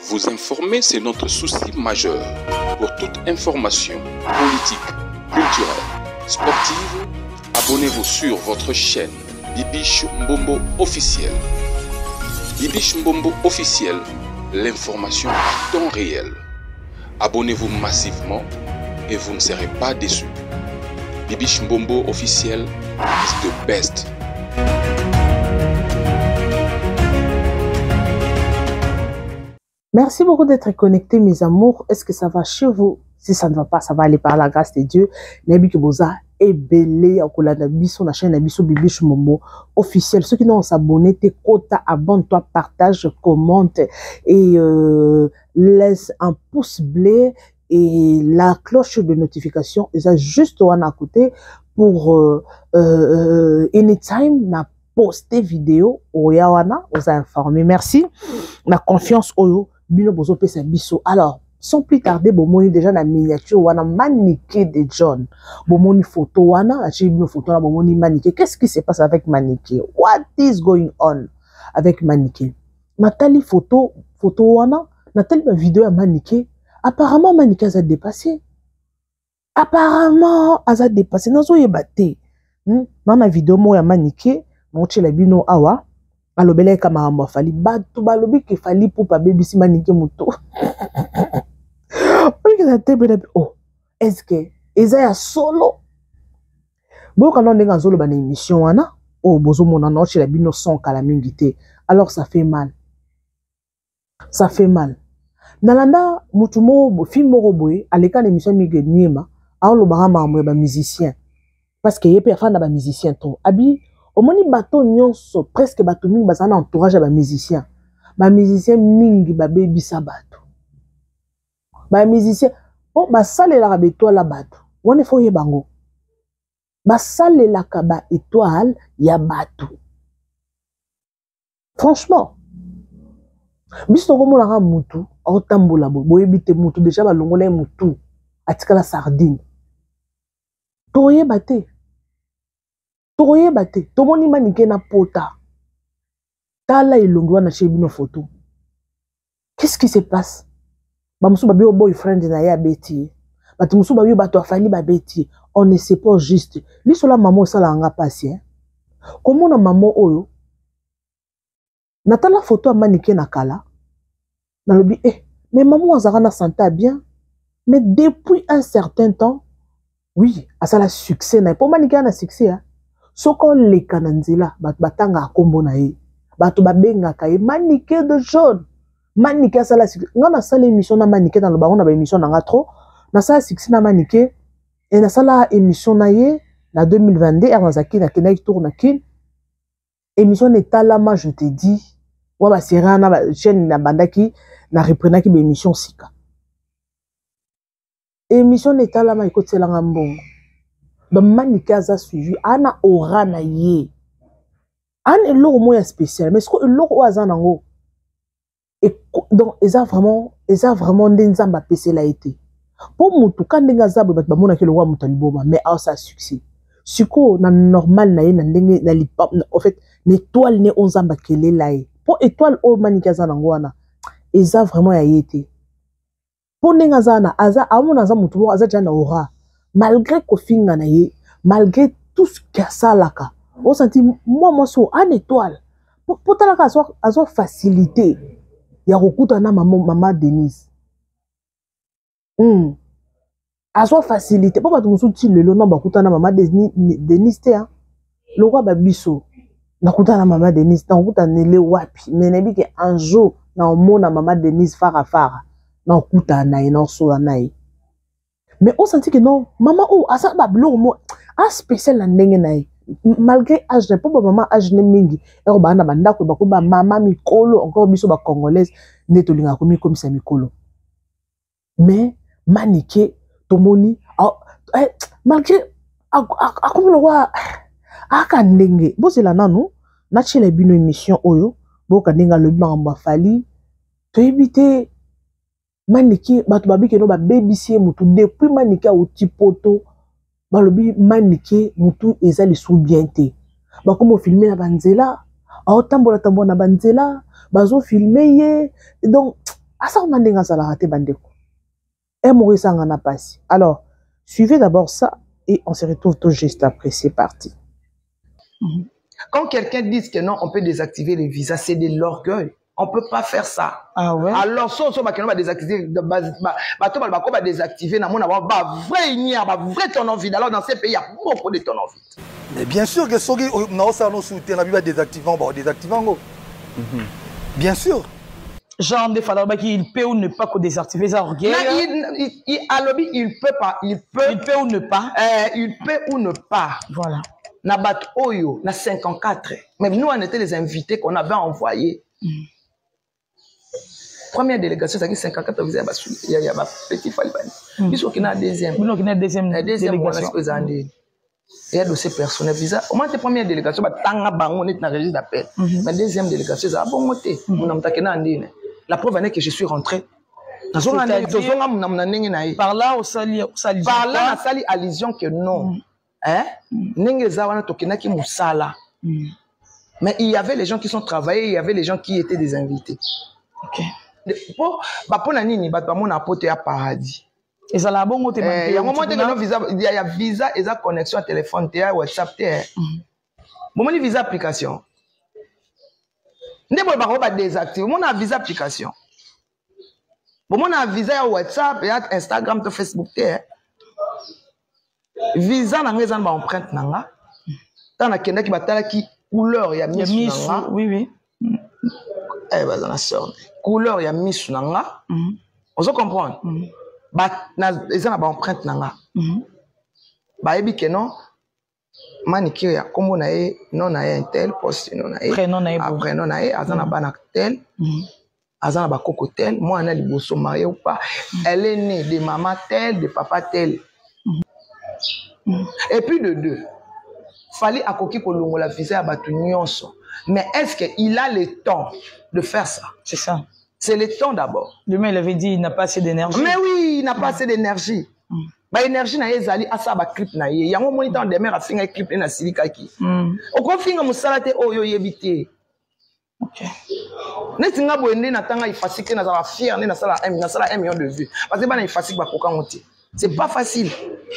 Vous informer, c'est notre souci majeur. Pour toute information politique, culturelle, sportive, abonnez-vous sur votre chaîne Bibiche Mbombo officiel. Bibiche Mbombo officiel, l'information en temps réel. Abonnez-vous massivement et vous ne serez pas déçus. Bibiche Mbombo officiel is the best. Merci beaucoup d'être connectés, mes amours. Est-ce que ça va chez vous? Si ça ne va pas, ça va aller par la grâce de Dieu. Nabi Kiboza est belé à Nabiso, la chaîne Nabiso Bibiche Mbombo officiel. Ceux qui n'ont s'abonné, t'es quota, abonne-toi, partage, commente et laisse un pouce bleu et la cloche de notification. Et ça juste à côté pour anytime na poster vidéo au yawana, vous informer. Merci. La confiance au bino bozo pesa biso. Alors, sans plus tarder, bomoni déjà na miniature wana maniqué de John. Bomoni photo wana, j'ai une photo na bomoni maniqué. Qu'est-ce qui se passe avec maniqué? What is going on avec maniqué? Nathalie photo wana, Nathalie ma vidéo à maniqué. Apparemment maniqué a dépassé. Apparemment a dépassé. Nazo yebate. Dans la vidéo mo ya maniqué, mon la bino awa. Alobele kama mwa fali batu balobi ke fali pour pa baby si manike muto. Oh, est-ce que Isaiah solo bon quand on est dans zolo ba émission wana oh bozo mona na la bino son kala mingité. Alors ça fait mal. Ça fait mal. Nalanda mutumo film moko boy aleka na émission mige niema a lo ba ma ba musicien parce que yepe afanda ba musicien to abi omoni bato nyonso presque bato mingi bazana entourage ba musicien. Ba musicien mingi ba baby sa bato. Ba musicien oh ba sale la beto la bato. Wone fo ye bango. Ba sale la kaba étoile ya bato. Franchement. Biso ko mona mutu o tambola bo ebite mutu déjà ba longola mutu atika la sardine. Toye bate. Toye bate, tomoni manike na pota. Tala ilongwa na chebino photo. Qu'est-ce qui se passe? Ba musu babi o boyfriend na ya beti. Ba musu babi bato afali ba beti. On ne sait pas juste. Biso la maman sala nga pasi hein. Comment na maman oyo? Natala photo a manike na kala. Na lobi mais maman azara na santé bien. Mais depuis un certain temps, oui, à ça la succès na pour manike na succès hein. Soko le kananzila batanga akombo na ye bato babenga kaye maniqué de jaune maniqué sala nga na sala émission na maniqué dans le baron na ba émission na nga trop na sala succès na maniqué et na sala émission na ye na 2022 Ernazaki na kena tourne kin émission netalama je te dis wa ba série na ba chaîne na bandaki na reprenaki ba émission sika émission netalama ikotela nga mbongo. Ba manika za suivi ana aura na ye ana eloko moya spécial mais ce que eloko aza nango et donc eza vraiment ndenzamba pese la été pour mutu ka ndenga za ba mona ke le roi mutaliboma mais a sa succès siko na normal na ye na ndenge na lipa en fait l'étoile ne onzamba kele la ye pour étoile o manika za nango wana eza vraiment ya yete pour ndenga za na aza amona za mutu aza jana aura. Malgré Kofinga na ye, malgré tout ce qu'il y a ça là, on sentit moi so en étoile. Pour talaka azo facilité. Ya rokuta na maman Denise. Azo facilité. Pourquoi tu me soutis le nom bakuta na maman Denise te hein? Le roi babiso. Nakuta na maman Denise, na rokuta nele wapi. Mais nebi ke un jour na mona maman Denise fara. Na okuta na ye na so na ye. Mais on sentit que non, maman oh asa ba blog mo a spécial na ndenge na ye. Malgré âge ne pas maman âge ne mingi et on ba na banda ko ba ko ba maman mikolo encore biso ba congolaise netolinga ko mi comme ça mikolo. Mais maniqué tomoni malgré akomi lo wa aka ndenge bo zela nanu na chile bino émission oyo bo ka ndenga lo bamba fali to éviter maniki bato babike no ba babysier mutu depuis maniki au tipoto balobi maniki mutu ezali sous bien te ba komo filmer na banzela a tambola na banzela bazo filmer ye donc asa mandenga sala te bandeko. Et Maurice Angana passe. Alors, suivez d'abord ça et on se retrouve tout juste après. C'est parti. Quand quelqu'un dit que non, on peut désactiver les visas, c'est de l'orgueil. On ne peut pas faire ça. Ah ouais? Alors, si on va désactiver, on va désactiver, on va vrai ton envie. Alors, dans ces pays, il y a beaucoup de ton envie. Mais bien sûr que si on a désactivé, on va désactiver. Bien sûr. Genre, des fois, il peut ou ne pas désactiver ça orgueil. Il peut pas. Il peut ou ne pas. Il peut ou ne pas. Voilà. Na bat Oyo, na 54. Même nous, on était les invités qu'on avait envoyés. Première délégation, c'est 54, il y a un petit Falibani. Ils sont qui na deuxième. Nous, qui deuxième délégation. Il y a dossier personnel visa. Au moins, la première délégation, on est dans le registre d'appel. Mais deuxième délégation, c'est bon côté. La preuve est que je suis rentré. Par là, au sali. Par là, on sali allusion que non. Mais il y avait les gens qui sont travaillés, il y avait les gens qui étaient des invités. Ok. Pour nani, on a apporté à paradis. Et ça l'a bon, il y a visa et ça connexion à téléphone, WhatsApp, bon, on visa application. On a désactiver, on a visa application. Bon, on a visa WhatsApp et Instagram, Facebook, visa na ngeza ba empreinte nanga. Tant na kenda ki batala ki couleur ya misu nanga. Oui. Bazana sort. Couleur ya misu nanga. On se comprendre. Ba na ezana ba empreinte nanga. Ba yebi ke non manicure ya kombo na ye non na ye tel poste non na ye. Prénom na ye. Prénom na ye azana ba na tel. Azana ba koko tel, moi na liboso marié ou pas. Elle est née de maman tel, de papa tel. Et puis de deux, fallait akoki kolongo la visa à Batunyonso. Mais est-ce qu'il a le temps de faire ça? C'est ça. C'est le temps d'abord. Demain, il avait dit il n'a pas assez d'énergie. Mais oui, il n'a pas assez d'énergie. Ba énergie na yezali asa ba clip na ye. Yango moniteur de mer a finga clip na silikaki. Oko finga musalate oyo yebite. OK. Netinga boende na tanga ifasike na za fier na sala 1 million de vues. Parce que ba na ifasike ba koka ngote. C'est pas facile.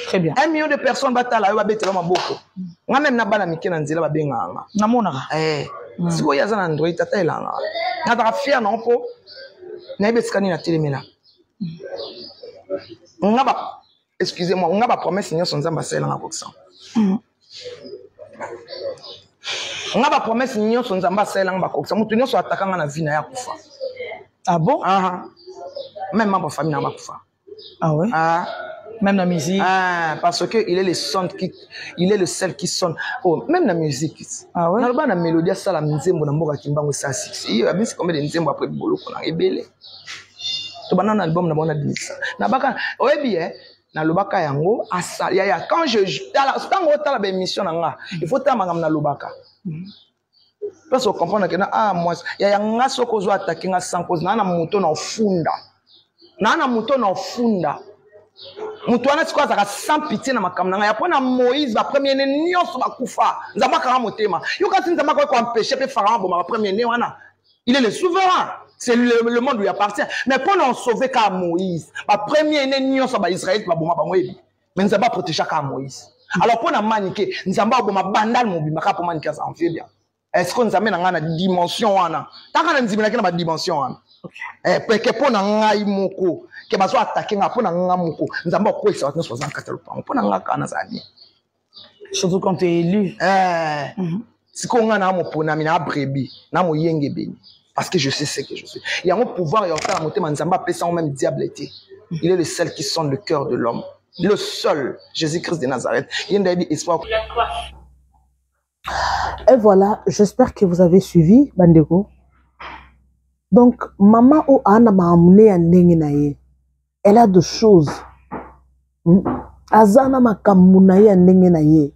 Très bien. 1 million de personnes batala yo betela maboko. Nga même na bana mike na nzela ba benganga. Na monaka. Siko yaza na Android tata elanga. Na ta fier na mpo. Na besikani na telemela. Nga ba excusez-moi, nga ba promesse nyo sonza mbasela nga koksa. Nga ba promesse nyo sonza mbasela nga koksa. Mutu nyo so atakanga na vie na ya kufa. Ah bon? Même ma famille na ba kufa. Ah ouais? Même la musique. Parce que il est le son qui, il est le seul qui sonne. Oh, même la musique. Ah ouais? Na mélodie ça la nzembo na mboka kimbango ça six. Il y a bien combien de nzembo après bolo kona ebele. To banana album na bona dimisa. Na baka oyebi na lobaka yango asa ya quand je tango tala ba émission na nga, il faut tamanga na lobaka. Parce qu'on comprend que moi ya nga soko zo attaquer nga sans cause na moto na funda. Na moto na funda. Mutu wana sikwa zaka sans pitié na makamna ya pona Moïse ba premier né nyonso bakufa nzamba kanga motema yo kasi nzamba ko empêcher pe pharaon ba premier né wana il est le souverain c'est le monde lui appartient mais pour en sauver ka Moïse ba premier né nyonso ba Israël ba boma ba moyebi mais nzamba protéger ka Moïse alors pour na maniquer nzamba boma bandal mobima ka pour maniquer ça en fait bien est-ce qu'on nzamba na ngana dimension wana taka na nzimina kina ba dimension wana peke pour na ngai moko que bazo attaquer nga pona nga moko nzamba ko isa watno 64 lupango pona nga kana zani surtout quand tu es élu siko nga na mo pona mina brebi na mo yenge beni parce que je sais ce que je suis il y a un pouvoir et en motema nzamba pesa en même diable été il est le seul qui sonne le cœur de l'homme le seul Jésus-Christ de Nazareth yenda bi espoir. Et voilà, j'espère que vous avez suivi bandeko. Donc maman o ana maamune ya ndenge na ye. Elle a de choses. Azana makamuna ya ndenge na ye.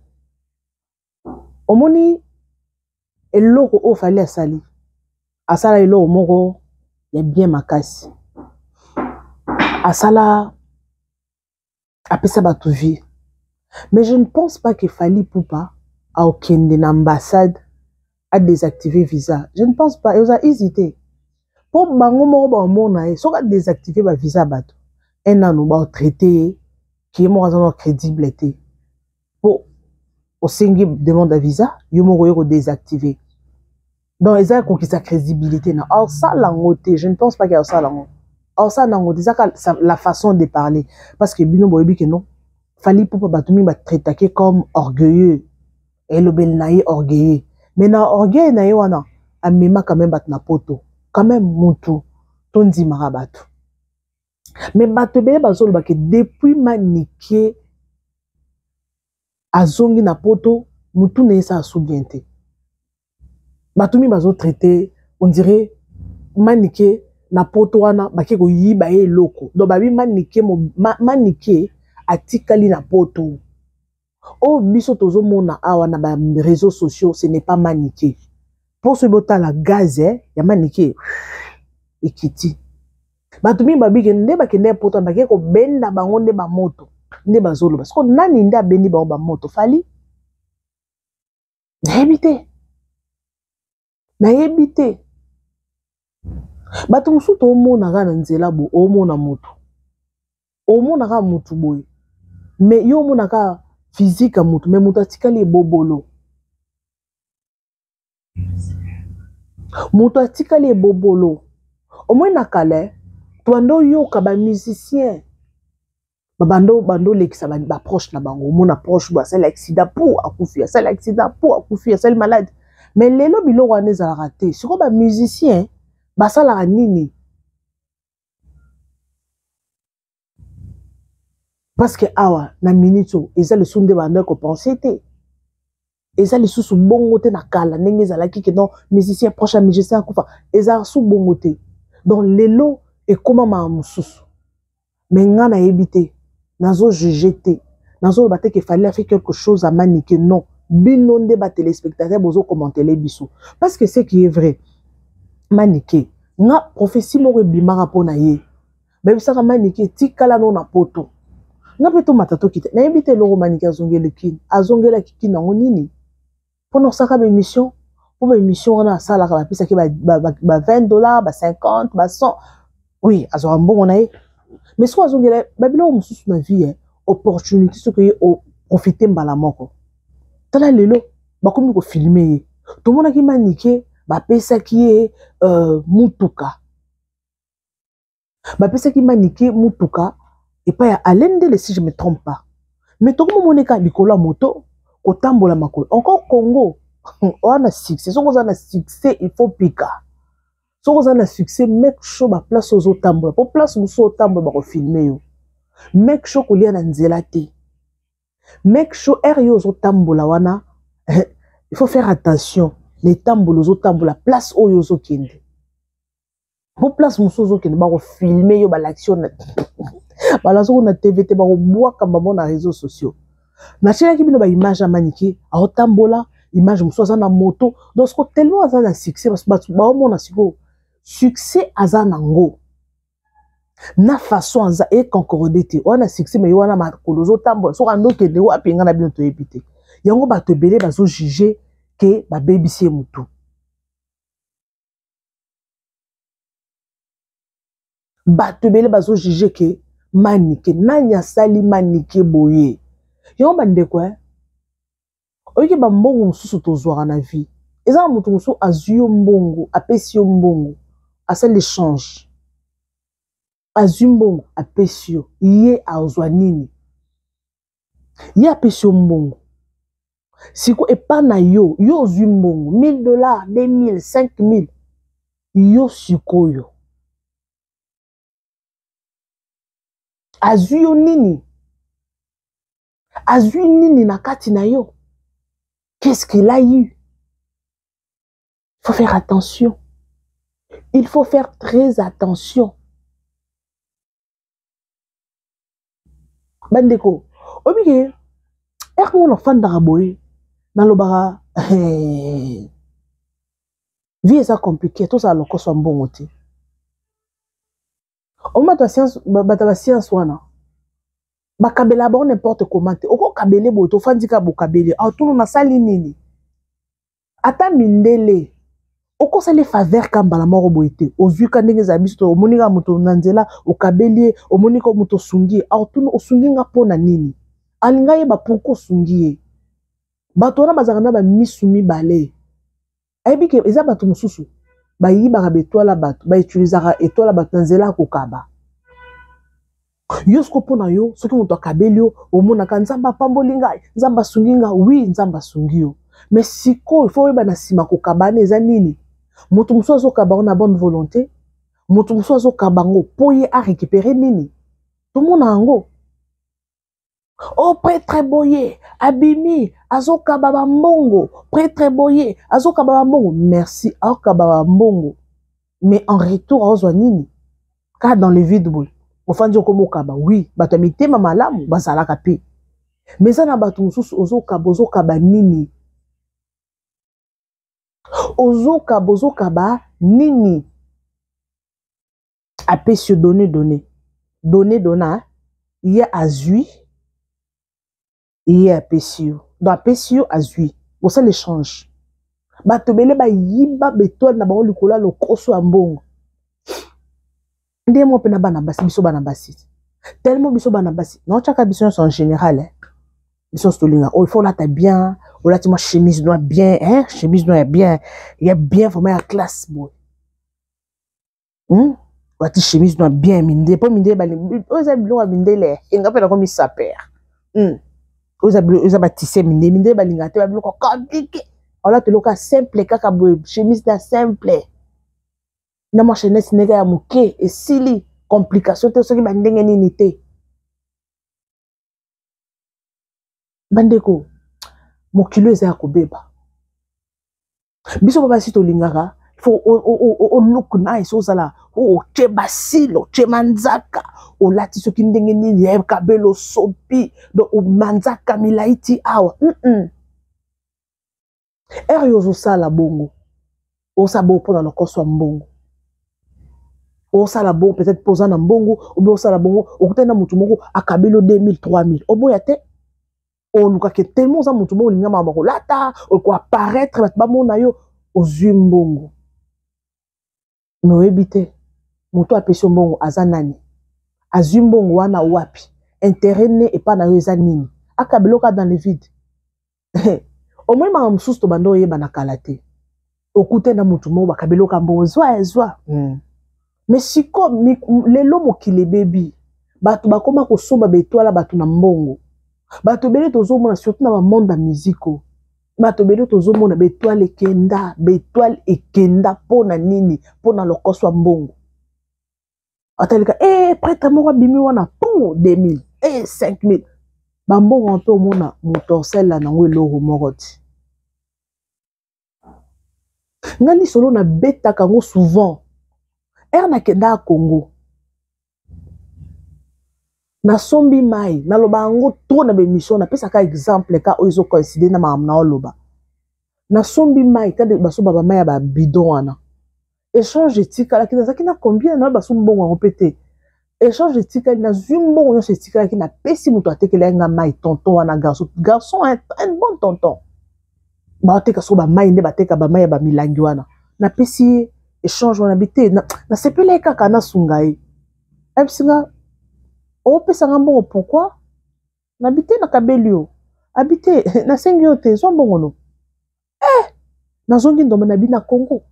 Omoni eloko o fali asali. Asala eloko moko ya bien makasi. Asala apesa batu vie. Mais je ne pense pas que Fally Ipupa a aucune ambassade à désactiver visa. Je ne pense pas. Il a hésité. Pour bango moko ba mona e soka désactiver ba visa bato. Un an ba traité qui est mo azana crédibilité. Pour au singi demande à visa, yo mo ko désactiver. Donc ils ont conquis sa crédibilité na. Alors ça langote, je ne pense pas qu'il y a ça langote. Alors ça langote, ça la façon de parler parce que bino boyebi que non. Fallait pour pas tout ba traiter comme orgueilleux. Et le bel naïe orgueilleux. Mais na orgueil naïe wana, amema quand même bat na poto. Quand même mutu tondi marabatu. Mais batebe bazolo ba que depuis maniké azongi na poto mutu ne sa soubienté. Batumi bazo traité on dirait maniké na poto wana bake ko yiba e loko. Donc babi maniké maniké atikali na poto. Oh biso tozo mona awa na ba réseaux sociaux ce n'est pas maniké. Pour ce botin la gaz ya maniké ikiti. Batumi babi ke nde bakende poto bake ko benda bango nde ba moto nde bazolo parce que nani nde abendi ba moto fali na ebité bato musu to mona ga na nzela bo o mona moto boy mais yo mona ka physique a moto mais moto atikali bobolo au moins na kale toando yo ka ba musicien bando lekisa ba proche na bango mona proche ba c'est l'accident pour akufia c'est malade mais lelo bilo wana za raté siko ba musicien ba sala nini parce que awa na minute eza le sonde bando ko penser te eza le sous bongo te na kala ndenge za laki que non musicien proche musicien akufa eza sous bongo te donc lelo et comment ma mususu mais ngana ebité nazo juger te nazo baté que fallait faire quelque chose à maniquer non binonde ba téléspectateurs bozo commenter les bisous parce que c'est qui est vrai maniquer nga prophétie mo bimara pona ye même ça maniquer tikala no na poto nga peto matato kite na ebité lo maniquer azongela kiki na nini pour ça comme émission pour émission on a ça la ba pisa ki ba $20 ba 50 ba 100 oui azo mbongo na ye mais soit azongela ba bilo mususu na vie opportunité ce que profiter mbala moko tala lelo bakomi ko filmer to mona ki manike ba pesa ki mutuka ba pesa ki manike mutuka et pas à l'endele si je me trompe pas mais to comme moneka likolo moto ko tambola makolo encore Congo on a succès so on a succès il faut pika so on a succès make sure ba place aux tambola pour place muso tambola ba ko filmer yo make sure ko lia na nzela te make sure yo zo tambola wana il faut faire attention les tambolos zo tambola place oyo zo kende pour place muso zo kende ba ko filmer yo ba l'action ba la zo na TVT ba ko boa kamba na réseaux sociaux na chela ki bino ba image maniki a tambola image muso za na moto donc ce tellement za na succès parce que ba mona siko succès aza nango na façon za e concordité on a succès mais wana makolo zo tambola so kando kende wa pinga na bino to épité yango ba to belé ba zo juger que ba babysier mutu ba to belé ba zo juger que manike nanya sali manike boye yango ba ndeko oyoki ba mbongo mususu to zwa na vie eza mutu mususu azuyo mbongo apesi yo mbongo asa l'échange azumbongo apesio ye azwa nini ye apesio mbongo siko epana yo zumbongo $1000 2000 5000 yo sikoyo azuyo nini azui nini na kati na yo qu'est-ce qu'il a eu il faut faire attention il faut faire très attention bandeko obike eko na fanda boye na lobara vie eza compliqué tout ça lokoso mbongo te o mata science bata science wana bakabela ba n'importe comment te oko kabele boye to fandika bo kabele a tout na sali nini ata mindele okosala faveur kambala moko boye te ozwika ndenge za biso omonika moto na nzela okabelie omonika moto osungi aotuna osungi nga mpona nini alinga yeba pourquoi osungi ye bato wana bazalaka na bamisu mibale ayebi ke eza bato mosusu bayibaka betwala bato bautilisaka etwala bato na nzela ya kokaba yo siko mpona yo soki moto akabeli yo omonaka nzambe apamboli ngai nzambe asungi nga wi nzambe asungi yo mais sikoyo ifo oyeba na nsima kokabana eza nini moto mosusu azokaba ngo na bonne volonté moto mosusu azokaba ngo mpo ye arécupere nini tomona yango o prêtre boye abimi azokaba bambongo prêtre boye azokaba bambongo merci azokaba bambongo mais en retour azozwa nini car dans le vide boye ofandi okomokaba oui bato ya mitema malamu bazalaka pe mais eza na bato mosusu ozokaba nini ozokaba nini apesi yo dona ye azwi ye apesi yo donc apesi yo azwi osala échange bato bele bayiba betwale na bango likolo ya lokoso ya mbongo nde mo mpe na bana basi biso bana basi tellement biso bana basi naotiaka biso nyonso en général biso nyonso tolinga il faut olata bien olati mwa chemise noire bien chemise noire ya bien vraiment ya classe boy olati chemise noire bien minde mpo minde balingi oyo eza biloko ya mindele enga mpe nakomi saper oyo eza batise minde balinga te babiloko compliqué olata eloko ya simple kaka boye chemise na simple na mwa chaînette nega ya moke esili complication te soki bandenge nini te bandeko mokilo eza ya kobeba biso mpo basi tolingaka fo look nice ozala otie basile otie manzaka olati soki ndenge nini ya kabelo sopi donc manzaka milai ti awa ere yo ozosala bongo osala bongo mpona lokoso ya mbongo osala bongo peut-être poza na mbongo obi osala bongo okutani na motu moko akabeli 2000 3000 oboya te olukaka tellement oza motu moko olinga mama kolata okoapparaître bato bamona yo ozwi mbongo me oyebi te moto apesi yo mbongo aza nani azwi mbongo wana wapi intérêt ne epa na yo eza nini akabeli oka dans le vide omoi maka mosusu to bando oyeba na kala te okute na motu moko bakabeli oka mbongo zwa mais siko lelo mokili ebebi bato bakoma kosomba betwala bato na mbongo bato bele tozomona surtout na bamonde ya miziko bato bele tozomona betwale ekenda mpona nini mpona lokoso ya mbongo atalika prêtre moko abimi wana pon 2000 5000 bambongo mpe omona moto osala nango eloko moko ti nga lisolo nabetaka yango souvent ere nakenda ya Congo nasombi mai naloba yango trop na bemission napesaka exemple ka oyo ezocoïncide na makambo na oloba nasombi mai kade basomba bamai ya babidon wana échange etikalaki nazalaki na combien na basombi mbongo yango mpe te échange etikali nazwi mbongo nyonso etikalaki napesi moto atekelaki nga mai tonton wana garçon un bon tonton baoteka so bamai nde bateka bamai ya bamilangi wana napesi ye échange wana bite nasepelaki kaka nasunga ye ayebisinga opesanga mbongo pourquoi nabite nakabeli yo abite nasengi yo te zwa mbongo no nazongi ndomba nabi na Congo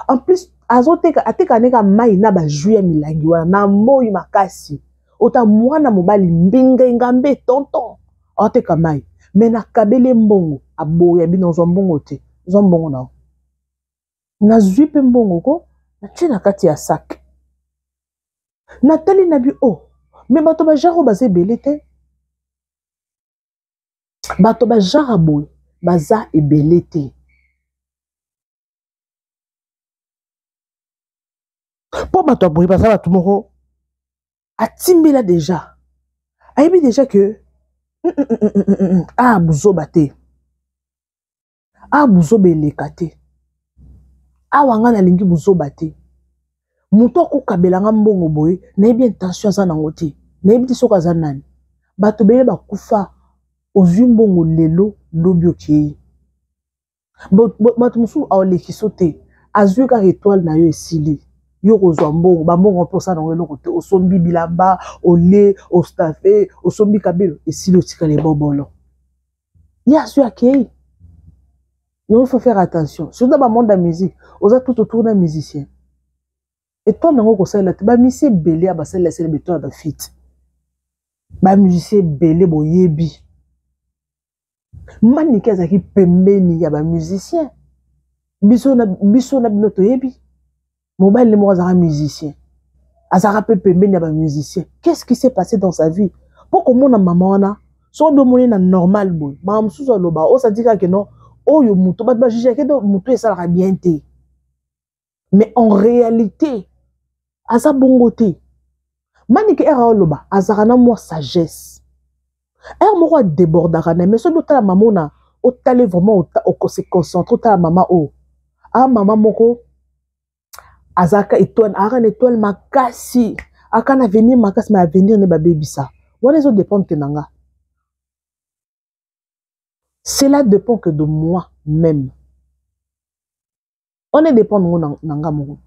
en plus ateka neka mai na bajui ya milangi wana na moi makasi ota mwana mobali mbinga ngambe tonton ateka mai me nakabeli mbongo aboya bino zwa mbongo te zwa mbongo nao nazwi pe mbongo ko natie na kati ya sac natali nabi me bato bajara baza ebele te bato bajara boye baza ebele te mpo bato aboye baza bato moko atimbela deja ayebi deja ke buzoba te buzoba eleka te awa nga nalingi buzoba te moto akokabelanga mbongo boye nayebi intention aza nango te nayebi te soki aza nani bato bele bakufa ozwi mbongo lelo lobi okei bato mosusu aoleki so te azwi kaka étoile na yo esili yo kozwa mbongo bambongo mpo osala nango eloko te osombi bilamba olie ostafe osombi kabelo esili otikala ebobolo ye azwi akei. Il faut faire attention surtout dans le monde de la musique oza tout autour d'un musicien et toi nango kosala te ba musicien belé abasala sele beto ba fit ba musicien belé boyebi manike azaki pembeni ya ba musicien biso na bino toyebi mobile mo azaka musicien azaka pe pembeni ya ba musicien. Qu'est-ce qui s'est passé dans sa vie pour comment na maman wana so do moni na normal boy ma mususu aloba o sa dika que non oyo muto ba ba juger que do muto esala bien te mais en réalité aza bongo te manike era oloba azaka na mo sagesse er moko débordaka na mais so do tala mamona o tale vraiment o se concentrer tala mama o a mama moko azaka étoile ara na étoile makasi aka na venir makasi mais avenir ne ba bebisa wana zo dépendre te nanga. Cela dépend que de moi-même. On est dépendant de nanga moko.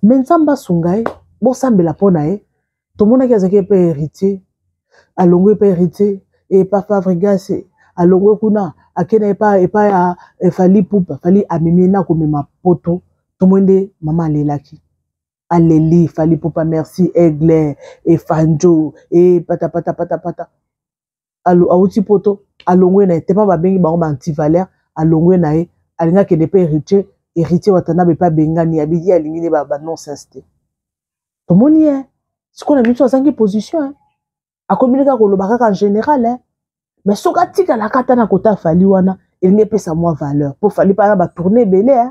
Mensamba sungai, bon sambela pona tout le monde qui a zaki pas héritier, alongo pas héritier et pas Fabregas, alongo kuna, akena pas fali poupa, fali amimina comme ma poto, tout le monde maman lelaki. Aleli, fali poupa merci, aigle, et fanjo, et pata. Alo auti poto, alongwe na te pas ba bengi ba anti-valeur, alongwe na alinga ke ne pas héritier watana be pas bengani abidi alingi ne ba nonsense te. To moni ce qu'on a mis sur 5 position a communiquer ko lobaka en général mais soka tika la kata na kota fali wana il n'est pas sa moi valeur pour fali pas ba tourner belé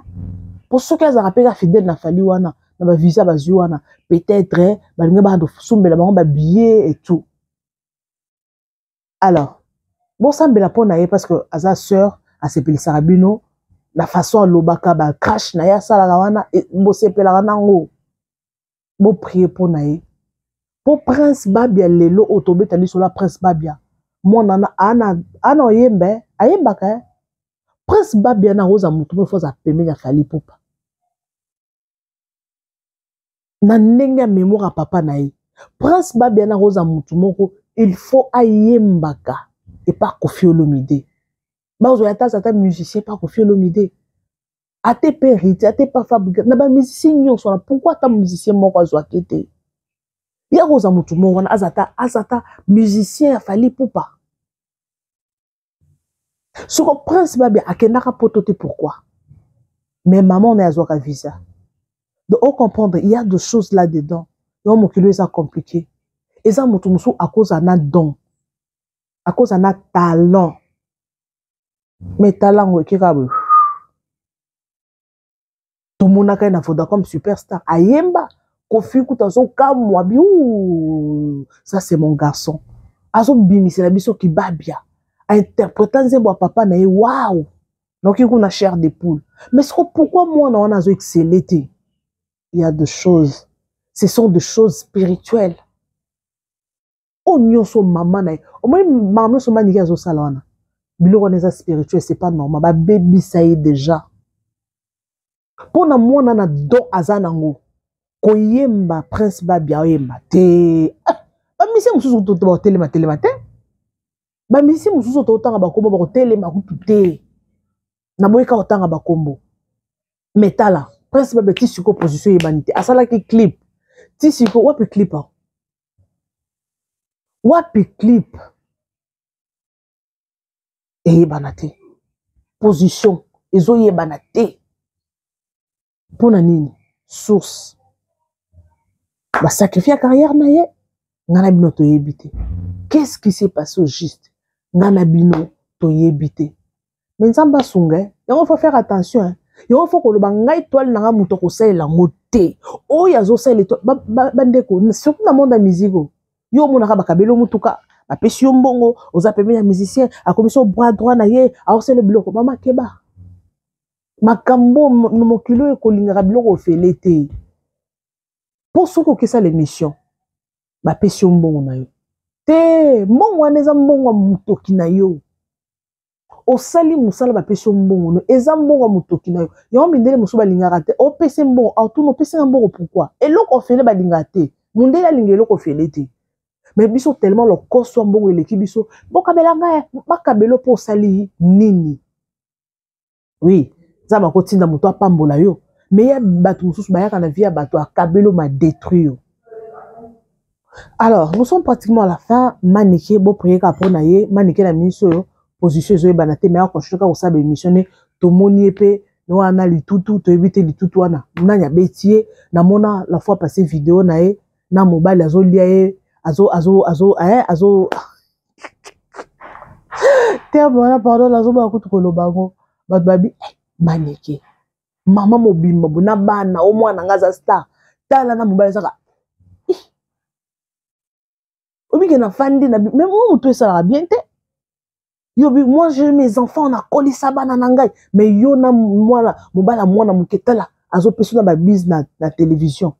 pour soka za rapela fidèle na fali wana na ba visa ba wana peut-être ba linga ba do sumbela ba billet et tout. Alors, bon, ça me la pona parce que Aza sœur, a sepeli Sarabino, la façon à l'obaka, ba crash na ya salagawana, et bo sepela nango. Bo prier pour nae. Pour Prince Babia lelo otobe tali sur la Prince Babia. Mon ana yembe, ayemba ka. Prince Babia na rosa mutu me foza peme ya fali popa. Na nenga mémoire à papa nae. Prince Babia na rosa mutu moko. Il faut ayembaka et pas Koffi Olomide. Bazo yata zata musicien pas Koffi Olomide. Ate périté, ate pas fabriqué. Na ba musicien nyon so pourquoi ta musicien moko zo akete. Ya roza mutu moko na azata musicien fali poupa. Soko Prince Babia akendaka potote pourquoi. Mais maman n'a azwaka visa. Donc on comprendre, il y a des choses là-dedans. Yo mokilo ça compliqué. Et ça, à cause d'un don, à cause d'un talent. Mais talent, oui, qui est tout le monde a une photo comme superstar. Ayemba, Kofi Koutazo, Kamwabi, ça c'est mon garçon. Azo Bimi, c'est la biso qui babia. Interprétant Zebo papa, na waouh. Donc il y a une chair de poule. Mais pourquoi moi, on a excellé? Il y a des choses. Ce sont des choses spirituelles. On so maman na au moins maman so maniki azo salana biloko neza spirituel c'est pas normal ba baby ça y est déjà pour na mwana na don azanango koyemba Prince Babia yemba te ba misi mususu to ba telema te ba misi mususu to tanga ba kombo ba telema kutu te na boyeka otanga ba kombo metala Prince Babia ti siko position yebanite asala ki clip ti siko wapi clip wapi clip banate position ezo banate pona nini source ba sacrifier carrière na ye ngana bino to yebite. Qu'est-ce qui s'est passé au juste ngana bino to yebite. Mais nzamba sunga il faut faire attention il faut que le bangai toile na muto ko sala ngote o yazo sala to bandeko surtout dans monde de musique. Yo monaka bakabelo mutuka bapesi yo mbongo oza pembeni ya musicien akomisi au bras droit na ye aosala biloko mama keba makambo mokilo ekolingaka biloko ofele te po soki okesa l'émission bapesi yo mbongo na yo te mbongo wana eza mbongo ya motoki na yo osali musala bapesi mbongo no eza mbongo mutoki na yo yo mindele musu balingaka te opesi mbongo autour opesi mbongo pourquoi eloko ofele balingaka te mundele alinga eloko ofele te mais biso tellement le koso mbongo eleki biso bokabela nga bakabelo po osali nini oui za bakotinda muto apambola yo mais ya bato mususu bayaka na vie ya bato akabelo ma détruire. Alors nous sommes pratiquement à la fin. Manike bo prier ka pona ye manike na miso position zo ebana te mais akoshika ko sabe missionner to moni epe no ana litutu to éviter litutu wana nanya betie na mona la fois passé vidéo na ye na mobile azo lia ye azo terme wana pardon azo ba kutu ko lobango bat babi manike mama mobimba bona bana o mwana ngaza star tala na mobile saka obi na fandi na même moi tout ça bien te yo bi moi j'ai mes enfants na koli sabana na ngai mais yo na mwana mobala mwana muketala azo pesu na ba bise na télévision.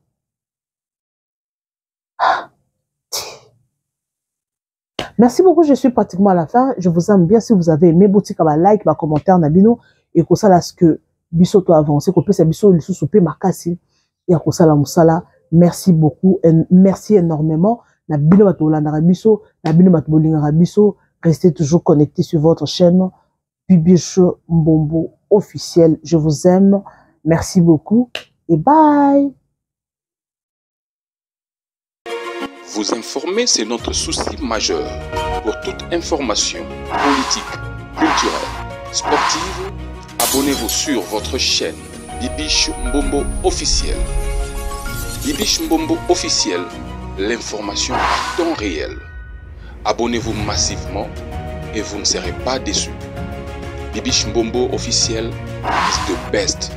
Merci beaucoup, je suis pratiquement à la fin. Je vous aime bien. Si vous avez aimé, boutique ba like, ba commentaire na bino et ko sala ce que biso to avancer ko pesa biso le sous-soupé makasi ya ko sala musala. Merci beaucoup et merci énormément. Na bino bato landara biso, na bino bato bolingara biso. Restez toujours connectés sur votre chaîne Bibiche Mbombo officiel. Je vous aime. Merci beaucoup et bye. Vous informer, c'est notre souci majeur. Pour toute information politique, culturelle, sportive, abonnez-vous sur votre chaîne Bibiche Mbombo officiel. Bibiche Mbombo officiel, l'information à temps réel. Abonnez-vous massivement et vous ne serez pas déçus. Bibiche Mbombo officiel is the best.